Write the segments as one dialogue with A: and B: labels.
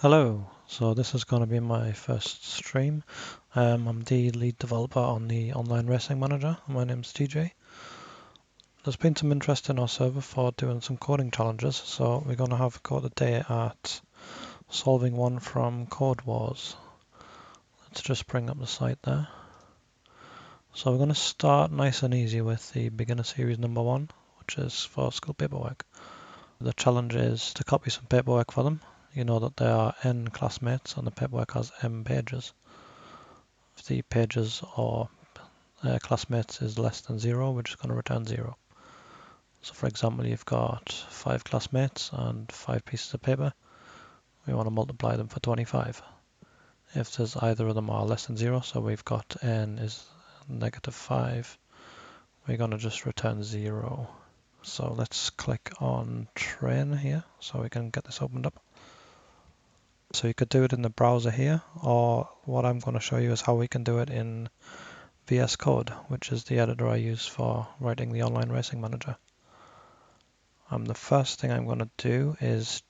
A: Hello, so this is going to be my first stream. I'm the lead developer on the online racing manager. My name's TJ. There's been some interest in our server for doing some coding challenges, so we're going to have a go today at solving one from codewars. Let's just bring up the site there. So we're going to start nice and easy with the beginner series number 1, which is for school paperwork. The challenge is to copy some paperwork for them. You know that there are n classmates and the paperwork has m pages. If the pages or classmates is less than 0, we're just going to return 0. So for example, you've got 5 classmates and 5 pieces of paper. We want to multiply them for 25. If there's either of them are less than 0, so we've got n is -5, we're going to just return 0. So let's click on train here so we can get this opened up. So you could do it in the browser here, or what I'm going to show you is how we can do it in VS Code, which is the editor I use for writing the online racing manager. The first thing I'm going to do is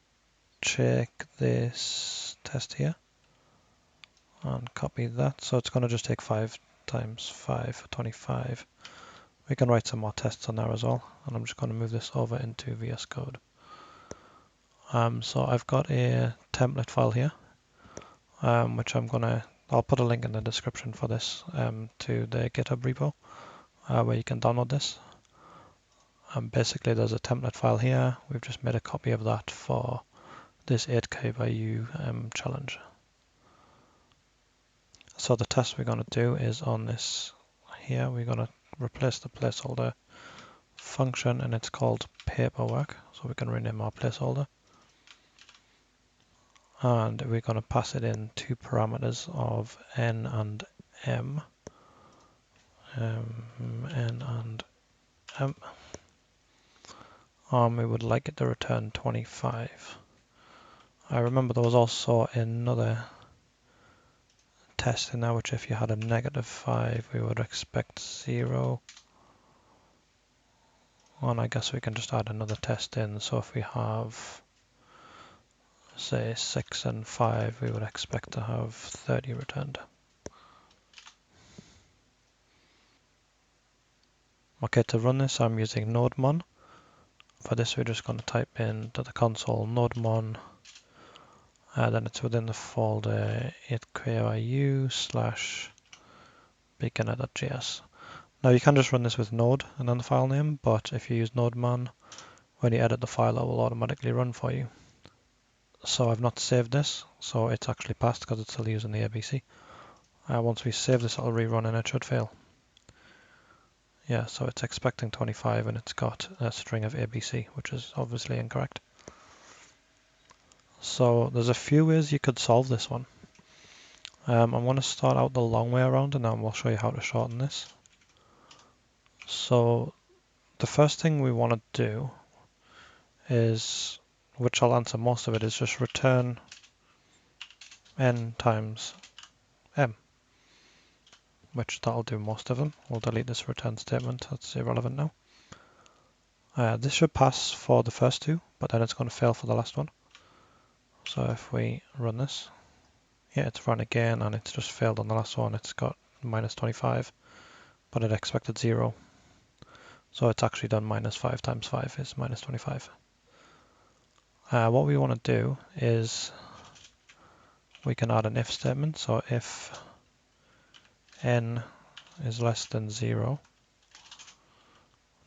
A: check this test here and copy that. So it's going to just take 5 times 5 for 25. We can write some more tests on there as well, and I'm just going to move this over into VS Code. So I've got a template file here, which I'll put a link in the description for this to the GitHub repo where you can download this. Basically there's a template file here. We've just made a copy of that for this 8K by U challenge. So the test we're going to do is on this here. We're going to replace the placeholder function, and it's called paperwork, so we can rename our placeholder. And we're going to pass it in 2 parameters of n and m. N and m. We would like it to return 25. I remember there was also another test in there, which if you had a -5, we would expect 0. And I guess we can just add another test in. So if we have, say, 6 and 5, we would expect to have 30 returned. Okay, to run this, I'm using nodemon. For this, we're just going to type in to the console nodemon. Then it's within the folder 8kiu/beginner.js. Now you can just run this with node and then the file name, but if you use nodemon, when you edit the file, it will automatically run for you. So I've not saved this, so it's actually passed because it's still using the ABC. Once we save this, it'll rerun and it should fail. Yeah, so it's expecting 25 and it's got a string of ABC, which is obviously incorrect. So there's a few ways you could solve this one. I'm going to start out the long way around and then we'll show you how to shorten this. So the first thing we want to do is, which I'll answer most of it, is just return n times m, which that'll do most of them. We'll delete this return statement, that's irrelevant now. This should pass for the first 2, but then it's going to fail for the last one. So if we run this, yeah, it's run again and it's just failed on the last one. It's got -25, but it expected 0. So it's actually done -5 times 5 is -25. What we want to do is we can add an if statement. So if n is less than 0.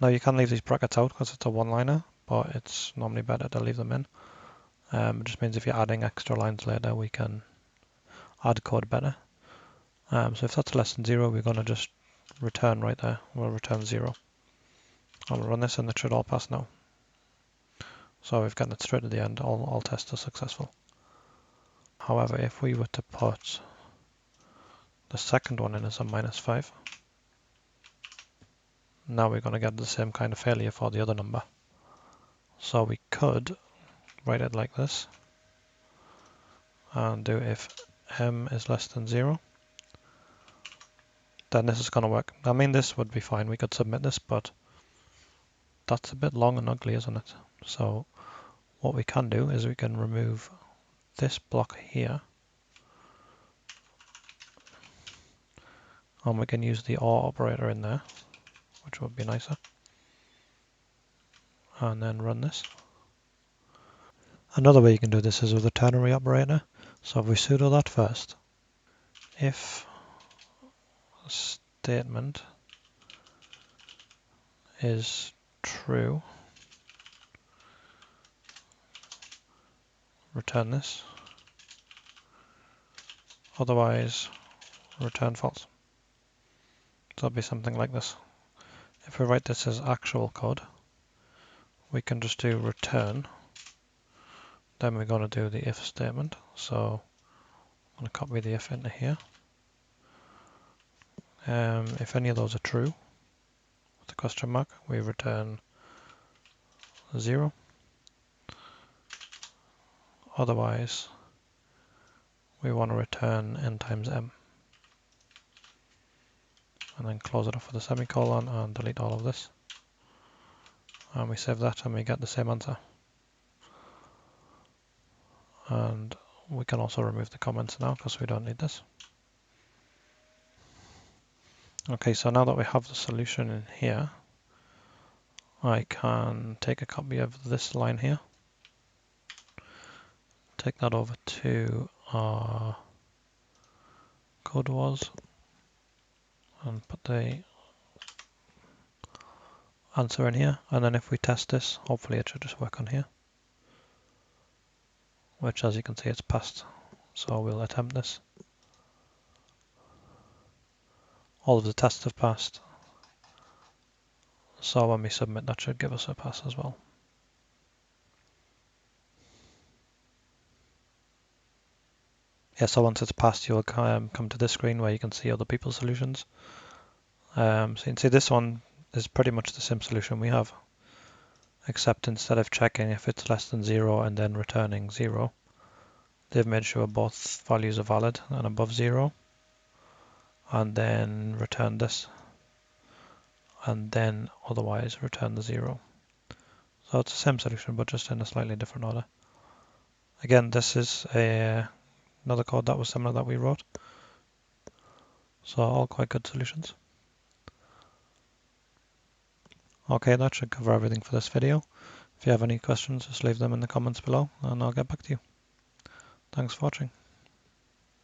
A: Now you can leave these brackets out because it's a one-liner, but it's normally better to leave them in. It just means if you're adding extra lines later, we can add code better. So if that's less than 0, we're going to just return right there. We'll return 0. I'll run this and it should all pass now. So we've gotten it straight at the end. All tests are successful. However, if we were to put the second one in as a -5, now we're going to get the same kind of failure for the other number. So we could write it like this and do if m is less than 0. Then this is going to work. I mean, this would be fine. We could submit this, but that's a bit long and ugly, isn't it? So what we can do is we can remove this block here, and we can use the OR operator in there, which would be nicer, and then run this. Another way you can do this is with the ternary operator. So if we sudo that first, if statement is true, return this, otherwise return false. So it'll be something like this. If we write this as actual code, we can just do return, then we're going to do the if statement. So I'm going to copy the if into here. If any of those are true, with the question mark, we return 0. Otherwise, we want to return n times m. And then close it off with a semicolon and delete all of this. And we save that and we get the same answer. And we can also remove the comments now because we don't need this. Okay, so now that we have the solution in here, I can take a copy of this line here, take that over to our codewars and put the answer in here, and then if we test this, hopefully it should just work on here, which as you can see it's passed. So we'll attempt this. All of the tests have passed, so when we submit that should give us a pass as well. Yeah, so once it's passed, you'll come to this screen where you can see other people's solutions. So you can see this one is pretty much the same solution we have, except instead of checking if it's less than 0 and then returning 0, they've made sure both values are valid and above 0, and then return this, and then otherwise return the 0. So it's the same solution, but just in a slightly different order. Again, this is another code that was similar that we wrote. So all quite good solutions. Okay, that should cover everything for this video. If you have any questions, just leave them in the comments below and I'll get back to you. Thanks for watching.